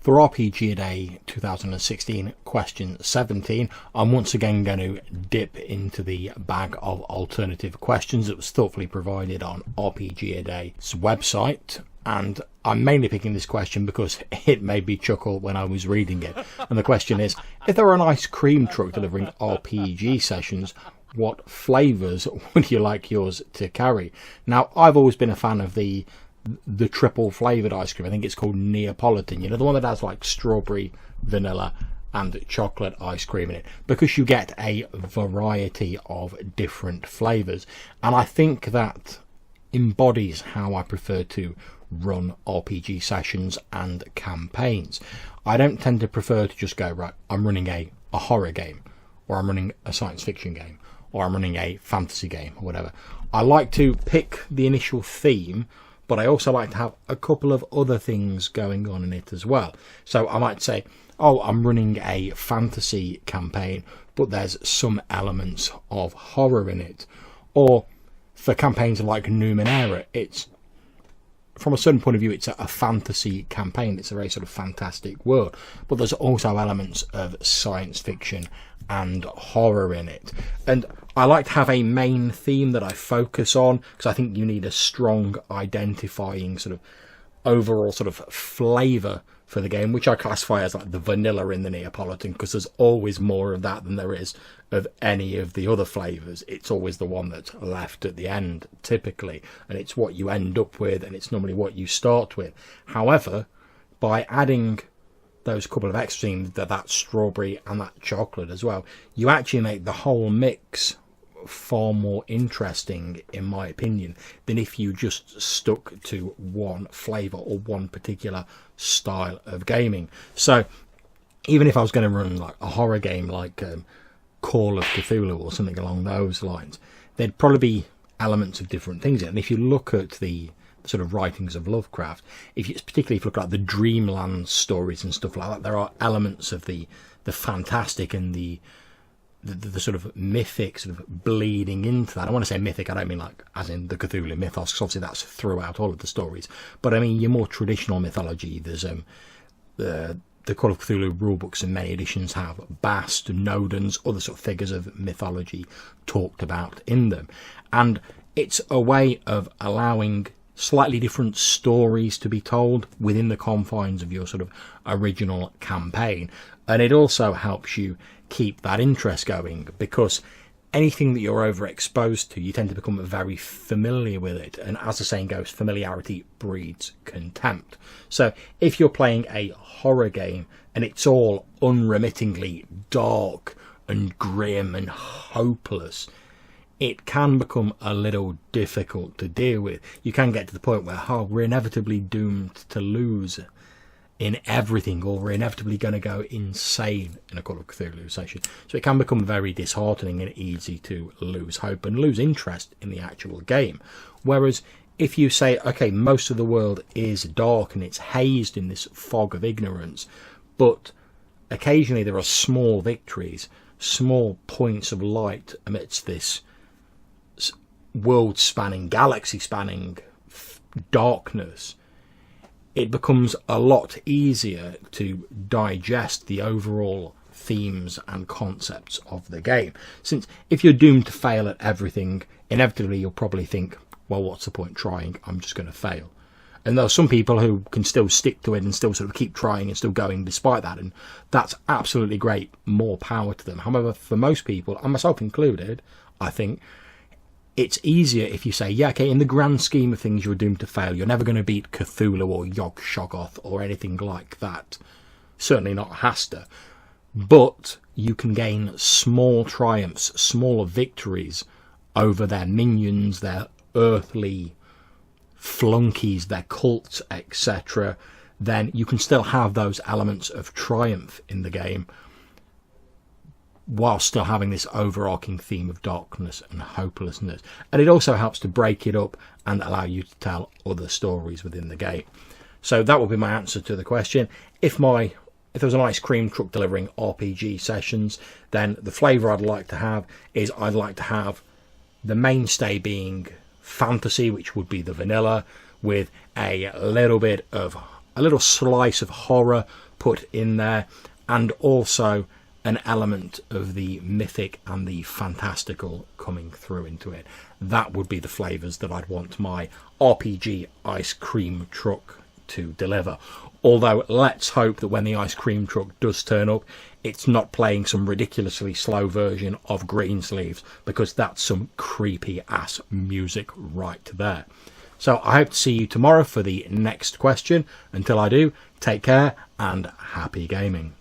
For RPGaDAY 2016 question 17, I'm once again going to dip into the bag of alternative questions that was thoughtfully provided on RPGaDAY's website, and I'm mainly picking this question because it made me chuckle when I was reading it. And the question is, if there were an ice cream truck delivering RPG sessions, what flavours would you like yours to carry? Now, I've always been a fan of the triple flavoured ice cream. I think it's called Neapolitan, you know, the one that has like strawberry, vanilla and chocolate ice cream in it, because you get a variety of different flavours, and I think that embodies how I prefer to run RPG sessions and campaigns. I don't tend to prefer to just go, right, I'm running a horror game, or I'm running a science fiction game, or I'm running a fantasy game, or whatever. I like to pick the initial theme, but I also like to have a couple of other things going on in it as well. So I might say, oh, I'm running a fantasy campaign, but there's some elements of horror in it. Or for campaigns like Numenera, it's, from a certain point of view, it's a fantasy campaign. It's a very sort of fantastic world, but there's also elements of science fiction and horror in it. And I like to have a main theme that I focus on, because I think you need a strong identifying sort of overall sort of flavour for the game, which I classify as like the vanilla in the Neapolitan, because there's always more of that than there is of any of the other flavours. It's always the one that's left at the end, typically, and it's what you end up with, and it's normally what you start with. However, by adding those couple of extra things, that strawberry and that chocolate as well, you actually make the whole mix far more interesting, in my opinion, than if you just stuck to one flavour or one particular style of gaming. So even if I was going to run like a horror game like Call of Cthulhu or something along those lines, there'd probably be elements of different things in it. And if you look at the sort of writings of Lovecraft, particularly if you look at the Dreamland stories and stuff like that, there are elements of the fantastic and the sort of mythic sort of bleeding into that. I want to say mythic, I don't mean like as in the Cthulhu mythos, because obviously that's throughout all of the stories, but I mean your more traditional mythology. There's the Call of Cthulhu rulebooks in many editions have Bast, Nodens, other sort of figures of mythology talked about in them, and it's a way of allowing slightly different stories to be told within the confines of your sort of original campaign. And it also helps you keep that interest going, because anything that you're overexposed to, you tend to become very familiar with it. And as the saying goes, familiarity breeds contempt. So if you're playing a horror game and it's all unremittingly dark and grim and hopeless, it can become a little difficult to deal with. You can get to the point where, we're inevitably doomed to lose in everything, or we're inevitably going to go insane in a Call of Cthulhu session. So it can become very disheartening and easy to lose hope and lose interest in the actual game. Whereas if you say, okay, most of the world is dark and it's hazed in this fog of ignorance, but occasionally there are small victories, small points of light amidst this world-spanning, galaxy-spanning darkness, it becomes a lot easier to digest the overall themes and concepts of the game. Since if you're doomed to fail at everything, inevitably you'll probably think, well, what's the point trying? I'm just going to fail. And there are some people who can still stick to it and still sort of keep trying and still going despite that, and that's absolutely great. More power to them. However, for most people, and myself included, I think it's easier if you say, yeah, okay, in the grand scheme of things, you're doomed to fail. You're never going to beat Cthulhu or Yog-Shoggoth or anything like that. Certainly not Hasta. But you can gain small triumphs, small victories over their minions, their earthly flunkies, their cults, etc. Then you can still have those elements of triumph in the game, while still having this overarching theme of darkness and hopelessness. And it also helps to break it up and allow you to tell other stories within the game. So that would be my answer to the question. If there was an ice cream truck delivering RPG sessions, then the flavour I'd like to have is, I'd like to have the mainstay being fantasy, which would be the vanilla, with a little bit of a little slice of horror put in there, and also an element of the mythic and the fantastical coming through into it. That would be the flavours that I'd want my RPG ice cream truck to deliver. Although let's hope that when the ice cream truck does turn up, it's not playing some ridiculously slow version of Greensleeves, because that's some creepy ass music right there. So I hope to see you tomorrow for the next question. Until I do, take care and happy gaming.